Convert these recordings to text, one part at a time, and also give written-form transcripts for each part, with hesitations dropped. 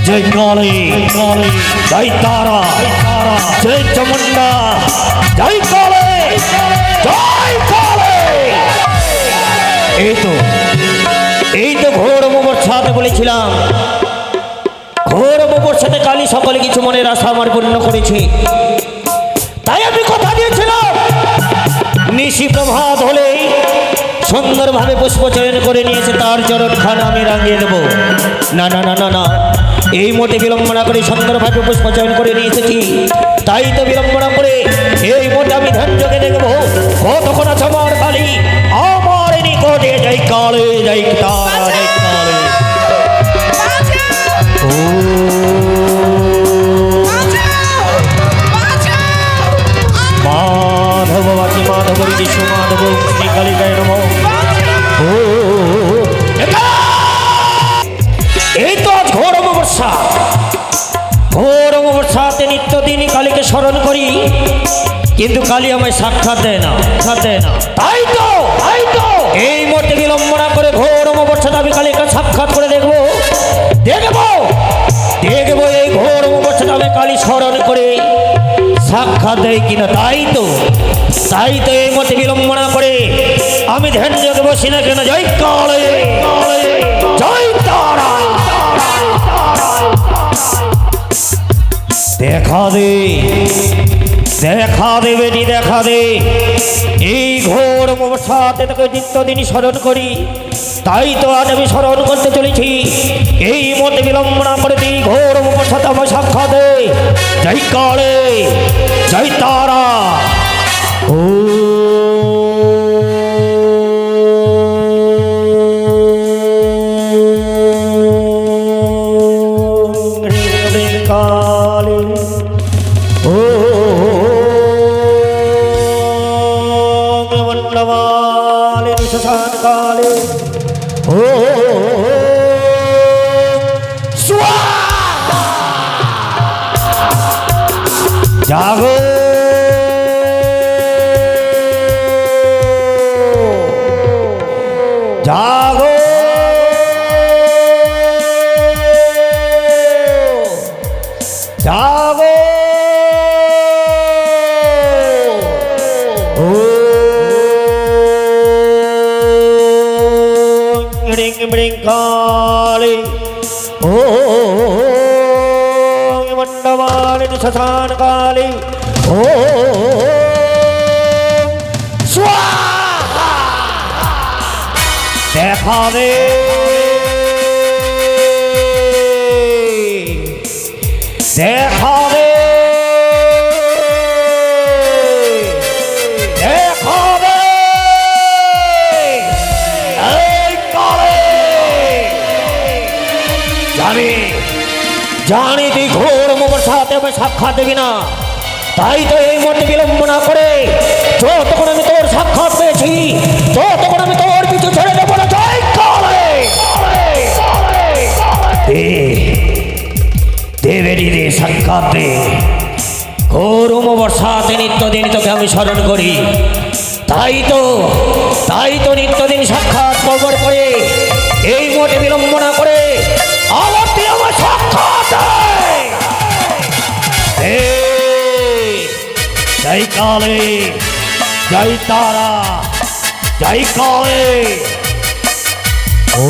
जय काली जय तारा जय चामुंडा जय काली जय काली। এই তো ঘোর অমাবস্যাতে বলেছিলাম, ঘোর অমাবস্যাতে কালী সকলে কিছু মনের আশা আমার পূর্ণ করেছে। তাই আমি কথা দিয়েছিলাম নিশি প্রভাত হলেই সুন্দরভাবে পুষ্পচয়ন করে নিয়েছে তার চরণখানা আমি রাঙিয়ে দেব। না না না না না, এই মতে বিলম্বনা করে সুন্দরভাবে পুষ্পচয়ন করে নিয়ে এসেছি। তাই তো বিলম্বনা করে এই মতে আমি ধ্যানযোগে দেখবো কতক্ষণ আছে আমার কালী আমার নিকটে। জয় কালী জয় তারা জয় কালী। মাধব বাকি মাধব কৃষ্ণ মাধব শ্রী কালিকায় নমঃ। এই তো আজ ঘোর অমাবস্যা, ঘোর অমাবস্যাতে নিত্যদিন কালীকে স্মরণ করি, কিন্তু কালী আমায় সাক্ষাৎ দেয় না। তাই তো এই মতে বিলম্বনা করে ঘোর অমাবস্যাতে আমি কালীকে সাক্ষাৎ করে দেখবো এই ঘোর অমাবস্যাতে আমি কালী স্মরণ করে সাক্ষাৎ দেয় কিনা। তাই তো এই মতে বিলম্বনা করে আমি ধ্যান যোগে বসি না কেন। জয় কালী জয় তারা। দেখা দে বেটি দেখা দে, এই ঘোর অমাবস্যাতে তোকে নিত্যদিন স্মরণ করি। তাই তো আজ আমি স্মরণ করতে চলেছি। এই মতে বিলম্বনা করে তুই ঘোর অমাবস্যাতে আমার সাক্ষাৎ দে। জয় কালী জয় তারা। ও কালী ও মন্ডমালে নিশান কালী ও স্বাহা। জাগো জাগো জাগো ও রিং রিং কালী ও মন্ডমালে নিশান কালী ও স্বাহা। দেখা দে দেখা দে দেখা দে এই কালী। জানি তুই ঘোর অমাবস্যাতে আমি সাক্ষাৎ দেবি না। তাই তো এই মতে বিলম্বনা করে যতক্ষণ আমি তোর সাক্ষাৎ পেয়েছি ততক্ষণ আমি তোর পিছু ছেড়ে দেবো না। জয় কালী দেবেরি সাক্ষাৎ দে। ঘোর অমাবস্যাতে নিত্যদিন তোকে আমি স্মরণ করি। তাই তো নিত্যদিন সাক্ষাৎ কবর করে এই মতে বিলম্বনা করে আবার তুই আমার সাক্ষাৎ দে। জয় কালী জয় তারা জয় কালী ও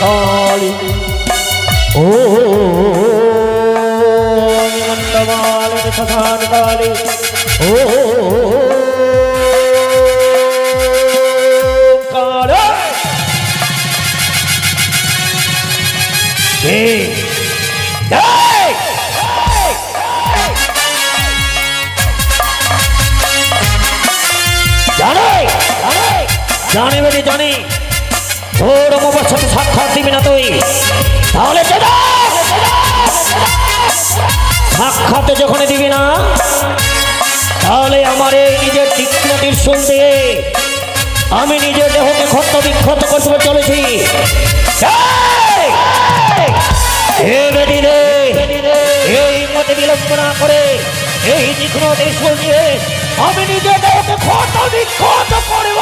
কালী ও মন্ডমালে নিশান কালী ও কালী। জানি বেটি জানি ঘোর অমাবস্যাতে সাক্ষাৎ দিবি না তুই, তাহলে সাক্ষাৎ যখন দিবি না তাহলে আমার এই নিজের তীক্ষ্ণ ত্রিশূল দিয়ে আমি নিজের দেহকে ক্ষত বিক্ষত করতে চলেছি। এই মতে বিলম্বনা করে এই তীক্ষ্ণ ত্রিশূল দিয়ে আমি নিজের দেহকে ক্ষত বিক্ষত করব।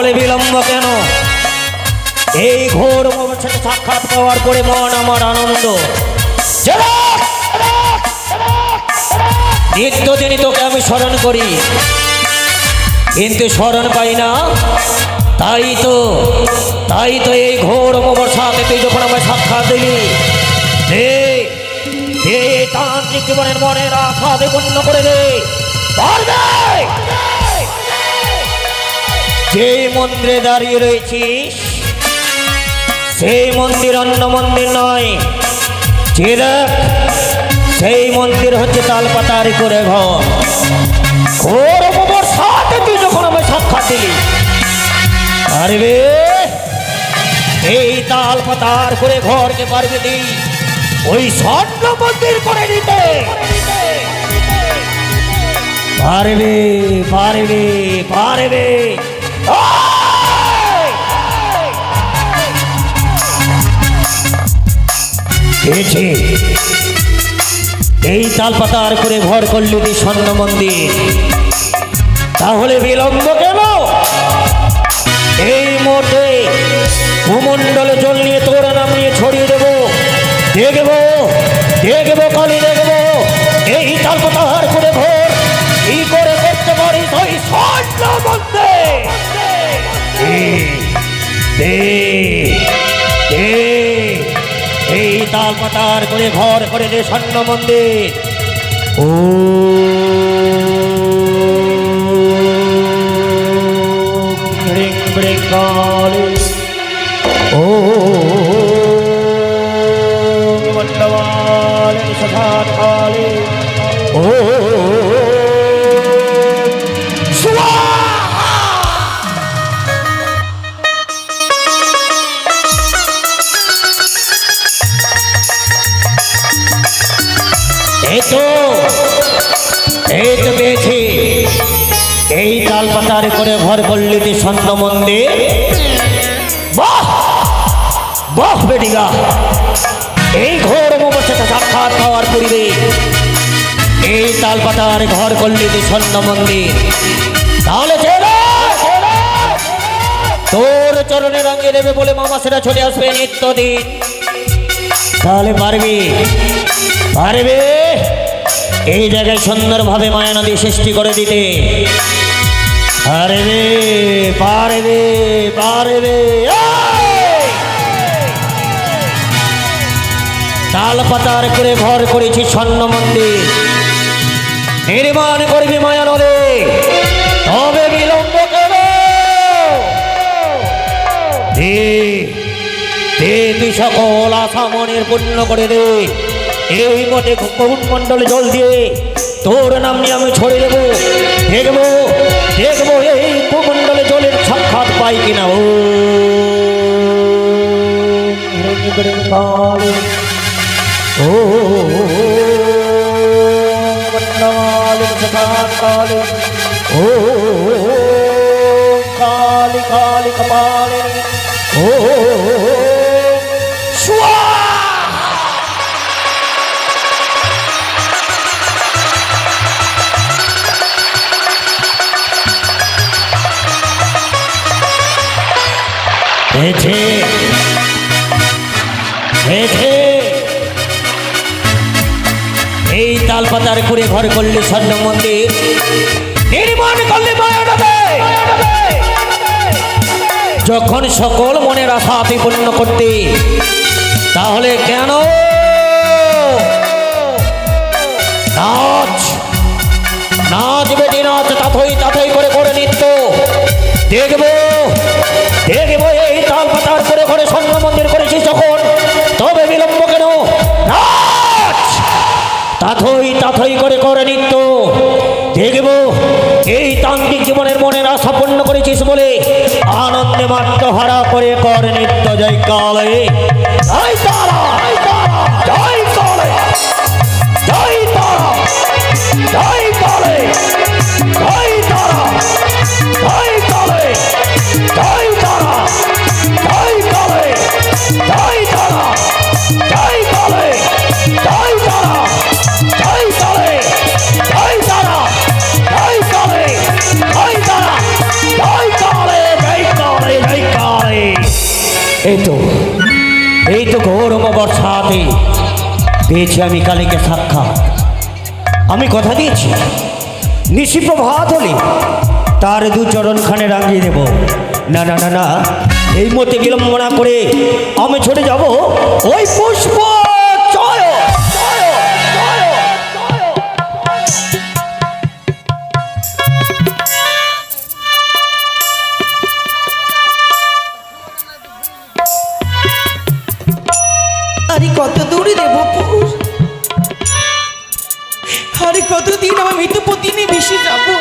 তাহলে বিলম্ব কেন? এই ঘোর মোমের সাথে সাক্ষাৎ পাওয়ার পরে মন আমার আনন্দ। নিত্যদিনই তোকে আমি স্মরণ করি, কিন্তু স্মরণ পাই না। তাই তো এই ঘোর মোমের সাথে তুই যখন আমায় সাক্ষাৎ দিলি, তান্ত্রিক জীবনের মনের আশা পূর্ণ করে দে। যে মন্দিরে দাঁড়িয়ে রয়েছিস সেই মন্দির অন্য মন্দির নয়, যে দেখ সেই মন্দির হচ্ছে তালপাতার করে ঘর। ঘোর মোমের সাথে তুই যখন আমায় সাক্ষাৎ দিলি, পারবে এই তালপাতার করে ঘরকে পারবে তুই ওই স্বর্ণ মন্দির করে নিতে? পারবে পারবে পারবে। এই তালপাতার করে ঘর করলি তুই স্বর্ণ মন্দির, তাহলে বিলম্ব কেন? এই মুহূর্তে ভূমণ্ডলে জল নিয়ে তোর নাম নিয়ে ছড়িয়ে দেবো। দেখবো কালী দেখবো এই তালপাতার করে ঘর কি করে করতে পারিস ওই স্বর্ণ মন্দির। এই তালপাতার করে ঘর করে দে স্বর্ণ মন্দির। ও ব্রিং ব্রিং কালী, ও মন্ডবালে সখাত কালী, ও এই তো পেয়েছি। এই তালপাতার করে ঘর করলি তুই স্বর্ণ মন্দির। বাহ বাহ বেটিগা, এই ঘোর মোমের সাথে সাক্ষাৎ পাওয়ার পূর্বে এই তালপাতার ঘর করলি তুই স্বর্ণ মন্দির, তাহলে তোর চরণে রঙে দেবে বলে মামা সেটা ছুটে আসবে নিত্যদিন। তাহলে পারবি এই জায়গায় সুন্দরভাবে মায়া নদী সৃষ্টি করে দিতে? পারবে। তালপাতার করে ঘর করেছি স্বর্ণ মন্দির, নির্মাণ করবি মায়া নদী, তবে বিলম্ব কেন? তুই সকল আশা মনের পূর্ণ করে দে। এই মঠে কোন মণ্ডলে জল দিয়ে তোর নাম নিয়ে আমি ছড়িয়ে দেবো। দেখবো এই কুমণ্ডলে জলের সাক্ষাৎ পাই কিনা। ও ও ও কালী কালী কপালে, ও এই তালপাতার করে ঘর করলে স্বর্ণ মন্দির, নির্মাণ করলে মায়া নদী। যখন সকল মনের আশা পূর্ণ করতে, তাহলে কেন নাচ বেটি নাচ তাথই করে নিত্য। দেখবো এই তালপাতার করে ঘরে স্বর্ণ মন্দির করেছিস যখন, তবে বিলম্ব কেন? নাচ তাথই করে নিত্য। দেখবো এই তান্ত্রিক জীবনের মনের আশা পূর্ণ করেছিস বলে আনন্দে মাত্র হারা করে কর নিত্য। জয় কালে, জয় তারা, জয় কালে, জয় তারা, জয় কালে, জয় তারা, জয় কালে, জয় তারা, জয় কালে, জয় তারা, জয় কালে, জয় তারা, জয় কালে, জয় তারা, জয় কালে, জয় তারা, জয় কালে, জয় কালে। এই তো ঘোর বর্ষাতে পেয়েছি আমি কালীকে সাক্ষাৎ। আমি কথা দিয়েছি নিশি প্রভাত হলে তার দু চরণখানে রাঙিয়ে দেব। না না না না, এই মতে বিলম্বনা করে আমি ছুটে যাব ওই পুষ্প আরে কত দূরে দেবপুর, আরে কতদিন আমার মৃত্যুপতি নিয়ে বেশি যাবো।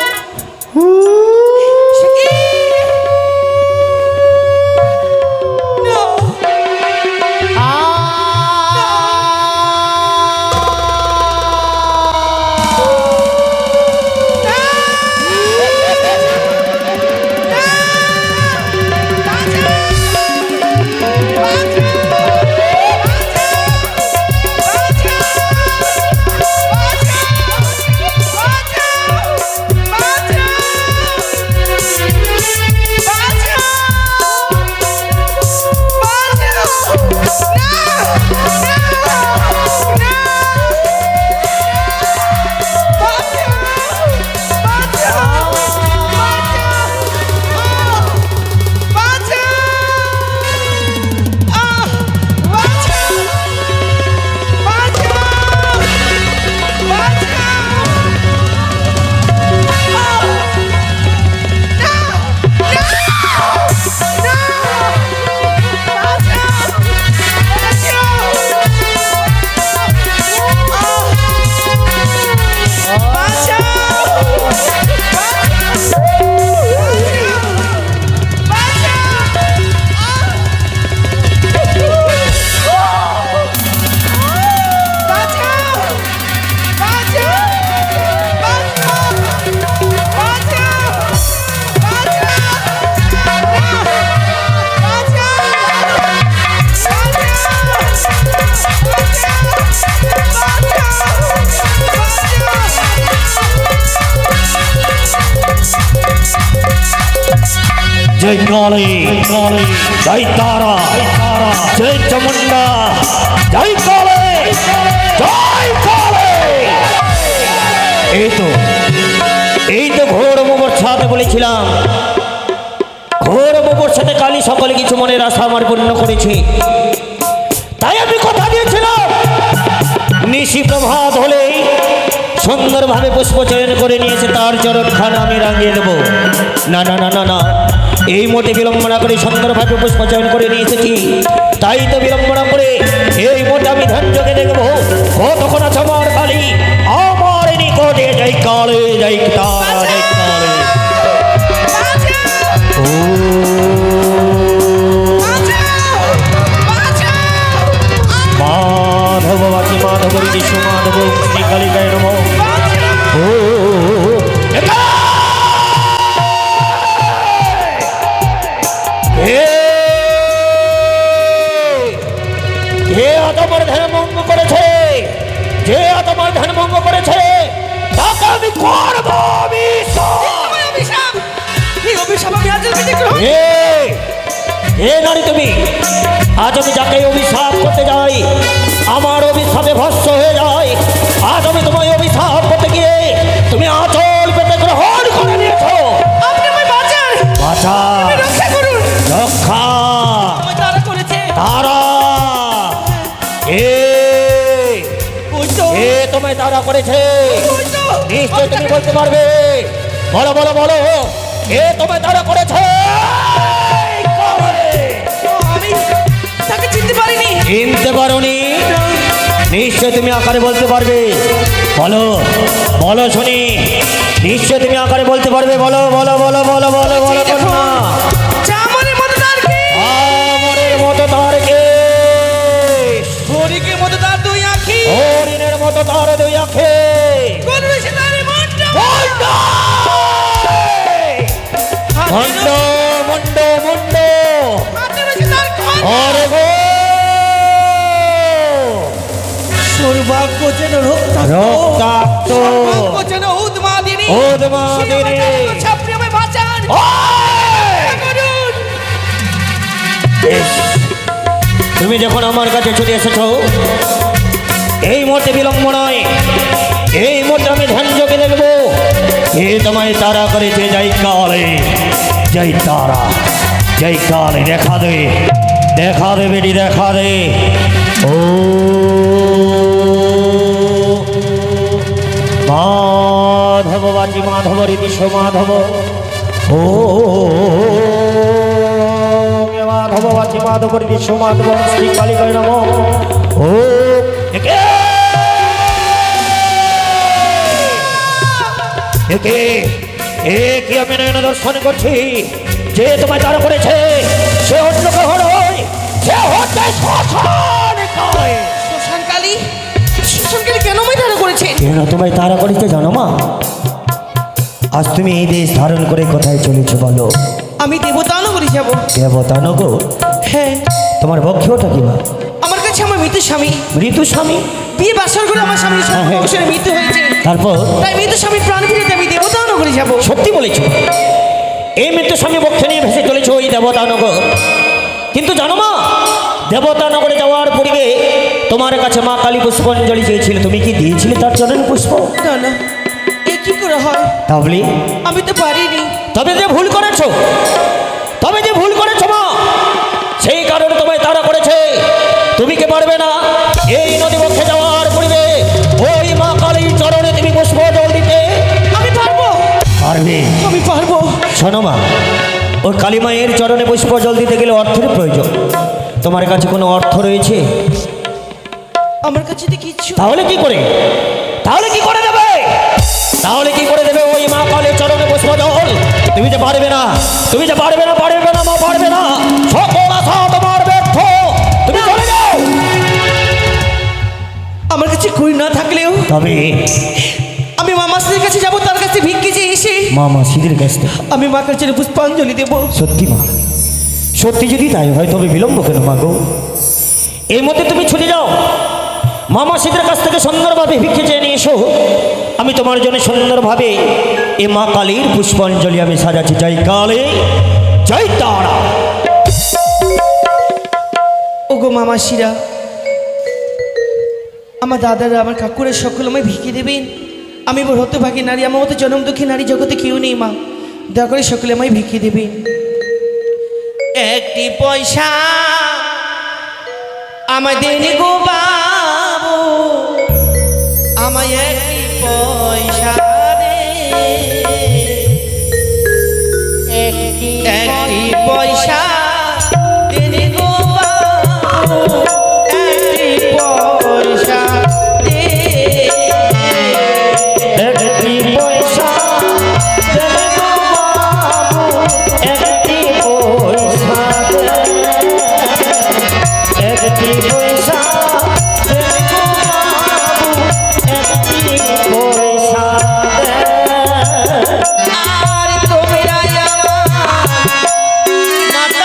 जय काली जय तारा जय चामुंडा जय काली जय काली। এই তো ঘোর বর্ষাতে বলেছিলাম, ঘোর বর্ষাতে কালী সকলে কিছু মনের আশা আমার পূর্ণ করেছে। তাই আমি কথা দিয়েছিলাম নিশি প্রভাত হলেই সুন্দরভাবে পুষ্প চয়ন করে নিয়েছে তার চরণখানা আমি রাঙিয়ে দেব। না না না না না, এই মোটে বিলম্বনা করে সুন্দরভাবে পুষ্প চয়ন করে নিয়ে এসেছি। তাই তো বিলম্বনা করে এই মোটে আমি ধৈর্যকে দেখব কতক্ষণ আছে আমার কালী আমার নিকটে। জয় কালী জয় তারা জয় কালী। মাধব বাকি মাধব ঋষু মাধব কালী গায় নম। যে তোমার ধ্যান ভঙ্গ করেছে তাকে আমি করব নারী তুমি। আজ আমি যাকে অভিশাপ করতে যাই আমার অভিশাপে ভস্ম হয়ে যায়। আজ আমি তোমায় অভিশাপ করতে গিয়ে তুমি আঁচল পেতে গ্রহণ করে নিয়েছো। বাঁচা রক্ষা তারা তোমায় তারা করেছে নিশ্চয় তুমি বলতে পারবে। বলো বলো বলো এ তোমায় তারা করেছে। চিনতে পারোনি নিশ্চয় তুমি আকারে বলতে পারবে। বলো বলো শুনি নিশ্চয় তুমি আকারে বলতে পারবে। বলো বলো বলো বলো বলো বলো কন্যা। আমরের মতো তার কে হরিণের মতো তার দুই আঁখি মন্ড মন্ড মন্ড অরে গো সৌভাগ্য যেন রক্তাক্ত যেন উদ্মাদিনী বাঁচান। তুমি যখন আমার কাছে চলে এসেছ, এই মুহূর্তে বিলম্ব নয়, এই মুহূর্তে আমি ধ্যান যোগে দেখবো এ তোমায় তারা করেছে। যাই কালে, যাই তারা, যাই কালে, দেখা দে, দেখা দে বেটি, দেখা দে। ও মাধব বাজি মাধব রীতি মাধব, ও মাধব বাজি মাধব রীতি মাধব, শ্রী কালিকায় নম। ও একে একে একে আমি নয়ন দর্শন করছি, যে তোমায় তারা করেছে সে অন্য কেহ নয়, সে হচ্ছে শ্মশান কালী। শ্মশান কালী? শ্মশান কালী কেন আমায় তারা করেছে? কেন তোমায় তারা করেছে জানো মা? আজ তুমি এই দেশ ধারণ করে কোথায় চলেছো বলো? আমি দেবতানগরে যাব। দেবতানগর? হ্যাঁ। তোমার বক্ষটা কি মা? আমার কাছে আমার মৃত স্বামী। মৃত স্বামী? বিয়ে বাসর করে আমার স্বামীর হ্যাঁ। সংসারে মৃত্যু হয়েছে। তারপর? তাই মৃত স্বামীর প্রাণ ফিরিতে আমি দেবতানগরে যাব। সত্যি বলেছো? এই মৃত্যু স্বামী বক্ষে নিয়ে ভেসে চলেছো ওই দেবতানগর। কিন্তু জানো মা, দেবতানগরে যাওয়ার পূর্বে তোমার কাছে মা কালী পুষ্পাঞ্জলি চেয়েছিল, তুমি কি দিয়েছিলে তার চরণ পুষ্প? না না, এ কি করে হয়? তাহলে আমি তো পারিনি। তবে যে ভুল করেছো, তবে যে ভুল করেছো মা, সেই কারণে তোমায় তারা করেছে। তুমি কি পারবে না এই নদী বক্ষে যাওয়ার পূর্বে ওই মা কালীর চরণে তুমি পুষ্প জল দিতে? আমি পারবো। পারবে? আমি পারবো। শোনো মা, ওই কালী মায়ের চরণে পুষ্প জল দিতে গেলে অর্থের প্রয়োজন। তোমার কাছে কোনো অর্থ রয়েছে? আমার কাছে তো কিচ্ছু। তাহলে কি করে, তাহলে কি করে দেবে, তাহলে কি করে দেবে ওই মা কালীর চরণে পুষ্প জল? তুমি যে পারবে না, তুমি যে পারবে না, পারবে না মা, পারবে না। সকল আশা তোমার ব্যর্থ, তুমি চলে যাও। আমার কাছে কই না থাকলেও তবে আমি মামাসির কাছে যাব, তার কাছে ভিক্ষে চেয়ে এসে মা মাসিদের কাছ থেকে আমি মা কাছে পুষ্পাঞ্জলি দেব। সত্যি মা, সত্যি যদি তাই হয় তবে বিলম্ব কেন মা গো? এর মধ্যে তুমি ছুটে যাও, মামা সিদের কাছ থেকে সুন্দরভাবে ভিক্ষে চেয়ে নিয়ে এসো। আমি তোমার জন্য সুন্দরভাবে এ মা কালীর পুষ্পাঞ্জলি আমি সাজাচ্ছি। জয় কালী, জয় তারা। ওগো মামাসিরা, আমার দাদারা, আমার কাকুরা সকল আমায় ভিক্ষে দেবেন। আমি বড় হতভাগী নারী, আমার মতো জনম দুঃখী নারী জগতে কেউ নেই মা। দয়া করে সকলে আমায় ভিক্ষে দেবেন। একটি পয়সা আমায় দেনি গো বাবু, আমায় একটি পয়সা দে, একটি পয়সা দেনি গো বাবু, একটি পয়সা দে, একটি পয়সা দেবে গো বাবু, একটি পয়সা দে, একটি পয়সা দেবে গো বাবু, একটি পয়সা দে। আর তোমরা আমার মাতা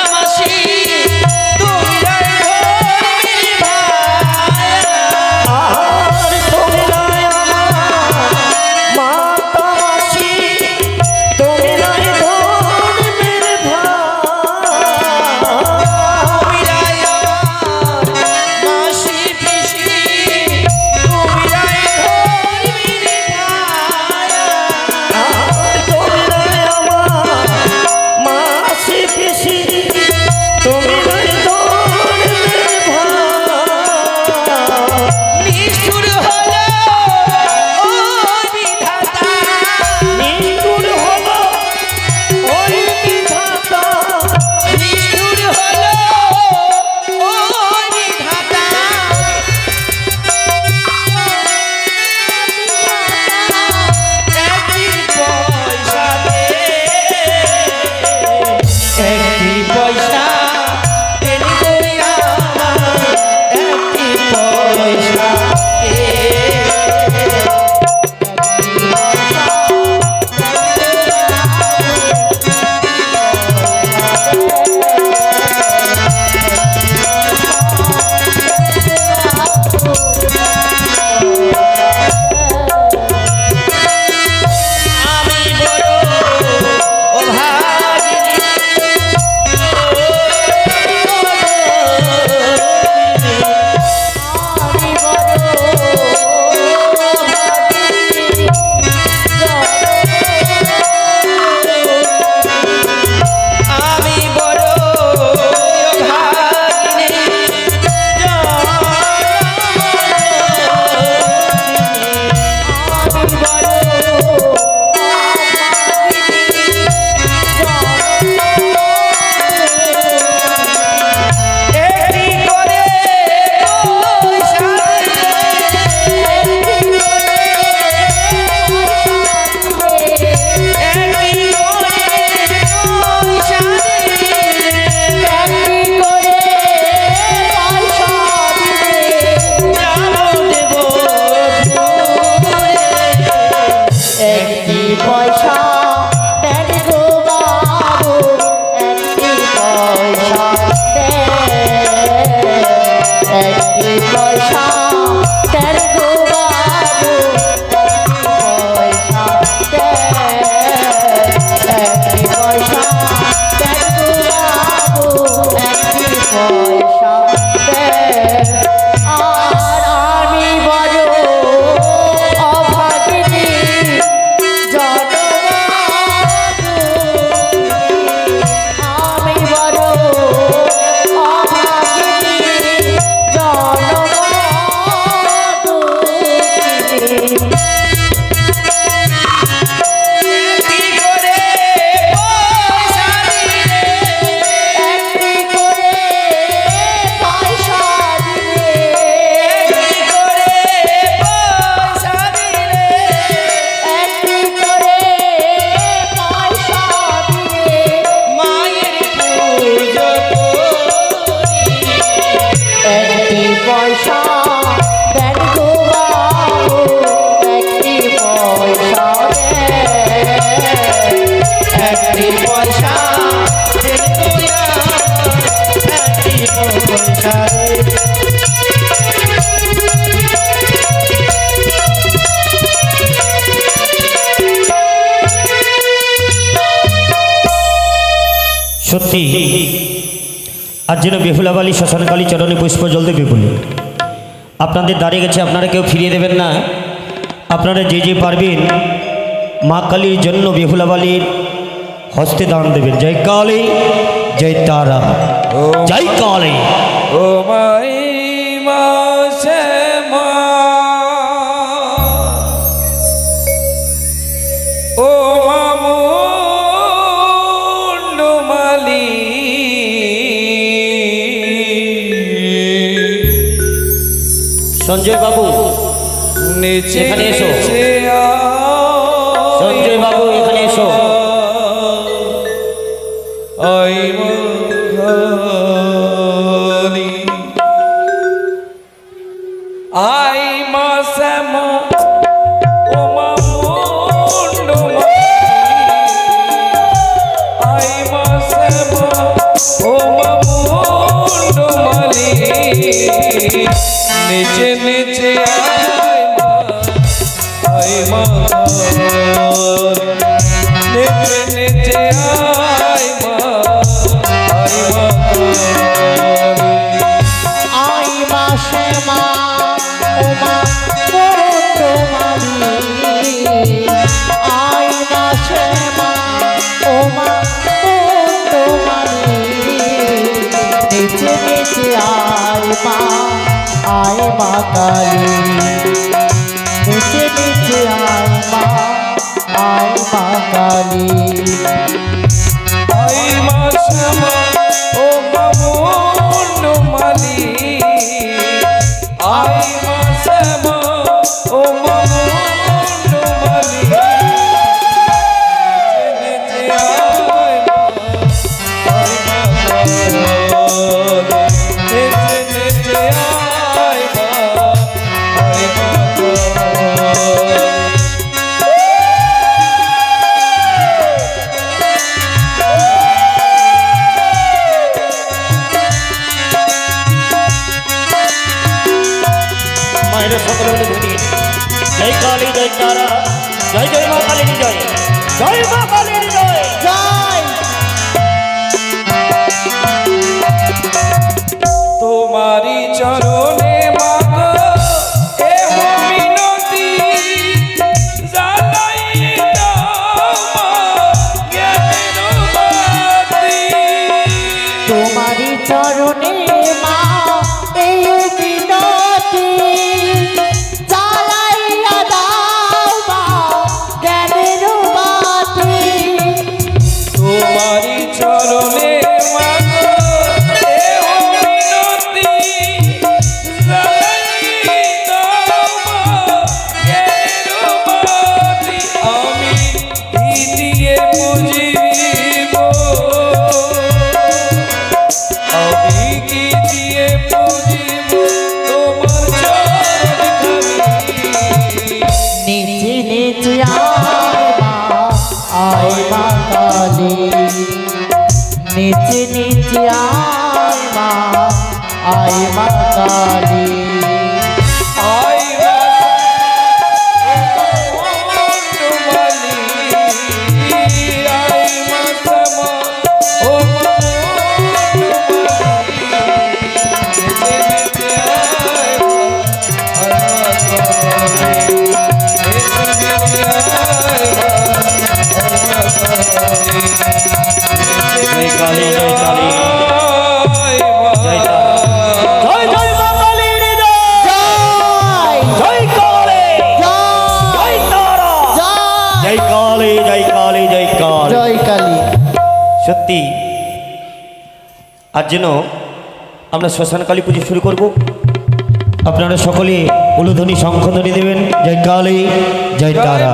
সত্যি আর যেন বেহুলাবালি শ্মশানকালী চরণে পুষ্প জল দেবে বলে আপনাদের দাঁড়িয়ে গেছে, আপনারা কেউ ফিরিয়ে দেবেন না। আপনারা যে যে পারবেন মা কালীর জন্য বেহুলাবালির হস্তে দান দেবেন। জয় কালী, জয় তারা, জয় কালী। ও মাই মাসে মা, ও মামুন্ডমালি, সঞ্জয় বাবু নিচে এখানে এসো। নিচে সঞ্জয় বাবু এখানে এসো। আই মহালি, আই মাসে মা, ও মামুন্ডমালি, আই মাসে মা, ও মামুন্ডমালি, নিচে নিচে আই মা, নিচে নিচে আই মা, আই মা, আই মাসে মা ও মা তোমারি, আই মাসে মা ও মা তোমারি, নিচে নিচে আয় মা কালী, নিচে নিচে আয় মা কালী। আই মাসে মা, ও মামুন্ডমালি, আই মাসে মা, ও মামুন্ডমালি, নিচে নিচে আই মা, আই মা, নিচে নিচে আই মা, আই মা। মায়ের সকলে বলে ধ্বনি, জয় কালী, জয় তারা, জয় জয় মা কালীর জয়, জয় মা কালীর জয়। জয় তোমারি চরণে মাগো এহ মিনতি, জ্বালাই দাও মা জ্ঞানের বাতি। তোমারি চরণে মা এই বিনতি, জ্বালাইয়া দাও মা জ্ঞানের বাতি। তোমারি চরণে মাগো এহ মিনতি, জ্বালাই দাও মা জ্ঞানের বাতি। আমি কি দিয়ে বুঝিব, আমি কি দিয়ে বুঝিব তোমার চরণখানি। নিচে নিচে আয় মা কালী, নিচে নিচে আয় মা কালী। আই মামুন্ডমালি, আই মাসে মা, ও মামুন্ডমালি, নিচে নিচে আই মা, আই মা কালী, নিচে নিচে আই মা, আই মা কালী, জয় কালী, জয় কালী, আই মা, জয় তারা, জয় জয় মা কালীর জয়, জয় জয় কালী, জয় জয় তারা, জয় জয় কালী, জয় কালী, জয় কালী। জয় কালী। সত্যি আজ যেন আমরা শ্মশানকালী পুজো শুরু করব। আপনারা সকলে উলুধ্বনি শঙ্খধ্বনি দেবেন। জয় কালী, জয় তারা।